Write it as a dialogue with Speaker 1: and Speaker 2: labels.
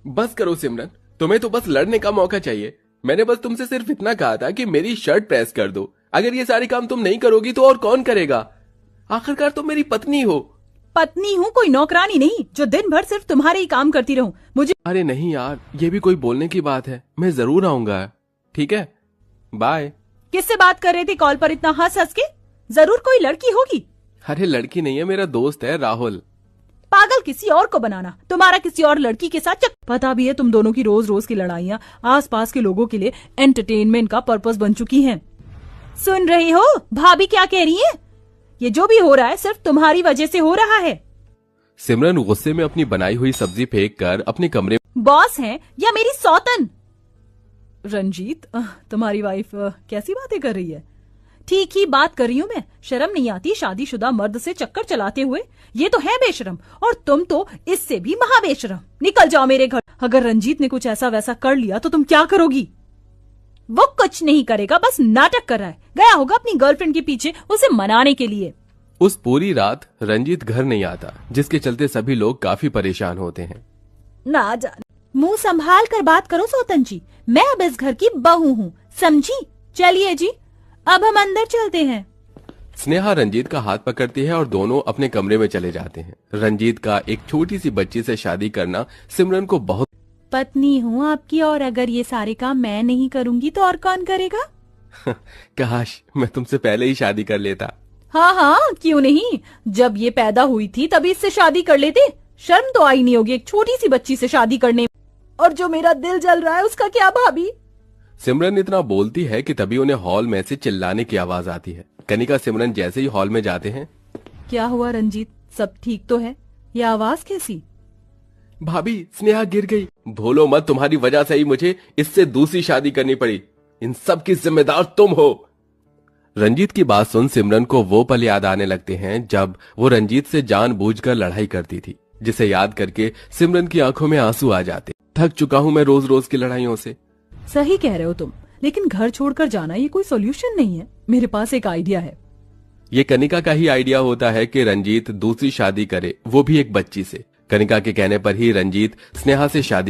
Speaker 1: बस करो सिमरन, तुम्हें तो बस लड़ने का मौका चाहिए। मैंने बस तुमसे सिर्फ इतना कहा था कि मेरी शर्ट प्रेस कर दो। अगर ये सारे काम तुम नहीं करोगी तो और कौन करेगा? आखिरकार तुम मेरी पत्नी हो।
Speaker 2: पत्नी हूँ, कोई नौकरानी नहीं जो दिन भर सिर्फ तुम्हारे ही काम करती रहूं। मुझे
Speaker 1: अरे नहीं यार, ये भी कोई बोलने की बात है। मैं जरूर आऊंगा, ठीक है? बाय।
Speaker 2: किससे बात कर रहे थे कॉल पर इतना हंस हंस के? जरूर कोई लड़की होगी।
Speaker 1: अरे लड़की नहीं है, मेरा दोस्त है राहुल।
Speaker 2: पागल किसी और को बनाना, तुम्हारा किसी और लड़की के साथ पता भी है तुम दोनों की रोज रोज की लड़ाइयाँ आसपास के लोगों के लिए एंटरटेनमेंट का पर्पस बन चुकी हैं। सुन रही हो भाभी क्या कह रही है? ये जो भी हो रहा है सिर्फ तुम्हारी वजह से हो रहा है।
Speaker 1: सिमरन गुस्से में अपनी बनाई हुई सब्जी फेंक कर अपने कमरे।
Speaker 2: बॉस है या मेरी सौतन? रंजीत, तुम्हारी वाइफ कैसी बातें कर रही है? ठीक ही बात कर रही हूँ मैं। शर्म नहीं आती शादीशुदा मर्द से चक्कर चलाते हुए? ये तो है बेशरम, और तुम तो इससे भी महाबेशरम। निकल जाओ मेरे घर। अगर रंजीत ने कुछ ऐसा वैसा कर लिया तो तुम क्या करोगी? वो कुछ नहीं करेगा, बस नाटक कर रहा है। गया होगा अपनी गर्लफ्रेंड के पीछे उसे मनाने के लिए।
Speaker 1: उस पूरी रात रंजीत घर नहीं आता, जिसके चलते सभी लोग काफी परेशान होते हैं।
Speaker 2: ना जाने। मुंह संभाल कर बात करो सौतन जी, मैं अब इस घर की बहू हूँ, समझी? चलिए जी, अब हम अंदर चलते हैं।
Speaker 1: स्नेहा रंजीत का हाथ पकड़ती है और दोनों अपने कमरे में चले जाते हैं। रंजीत का एक छोटी सी बच्ची से शादी करना सिमरन को बहुत।
Speaker 2: पत्नी हूँ आपकी, और अगर ये सारे काम मैं नहीं करूँगी तो और कौन करेगा?
Speaker 1: काश मैं तुमसे पहले ही शादी कर लेता।
Speaker 2: हाँ हाँ, क्यों नहीं? जब ये पैदा हुई थी तभी इससे शादी कर लेते। शर्म तो आई नहीं होगी एक छोटी सी बच्ची से शादी करने। और जो मेरा दिल जल रहा है उसका क्या भाभी?
Speaker 1: सिमरन इतना बोलती है कि तभी उन्हें हॉल में से चिल्लाने की आवाज आती है। कनिका सिमरन जैसे ही हॉल में जाते हैं।
Speaker 2: क्या हुआ रंजीत, सब ठीक तो है? ये आवाज कैसी?
Speaker 1: भाभी, स्नेहा गिर गई। भूलो मत, तुम्हारी वजह से ही मुझे इससे दूसरी शादी करनी पड़ी। इन सब की जिम्मेदार तुम हो। रंजीत की बात सुन सिमरन को वो पल याद आने लगते हैं जब वो रंजीत से जानबूझकर लड़ाई करती थी, जिसे याद करके सिमरन की आंखों में आंसू आ जाते। थक चुका हूं मैं रोज रोज की लड़ाइयों से।
Speaker 2: सही कह रहे हो तुम, लेकिन घर छोड़कर जाना ये कोई सॉल्यूशन नहीं है। मेरे पास एक आइडिया है।
Speaker 1: ये कनिका का ही आइडिया होता है कि रंजीत दूसरी शादी करे, वो भी एक बच्ची से। कनिका के कहने पर ही रंजीत स्नेहा से शादी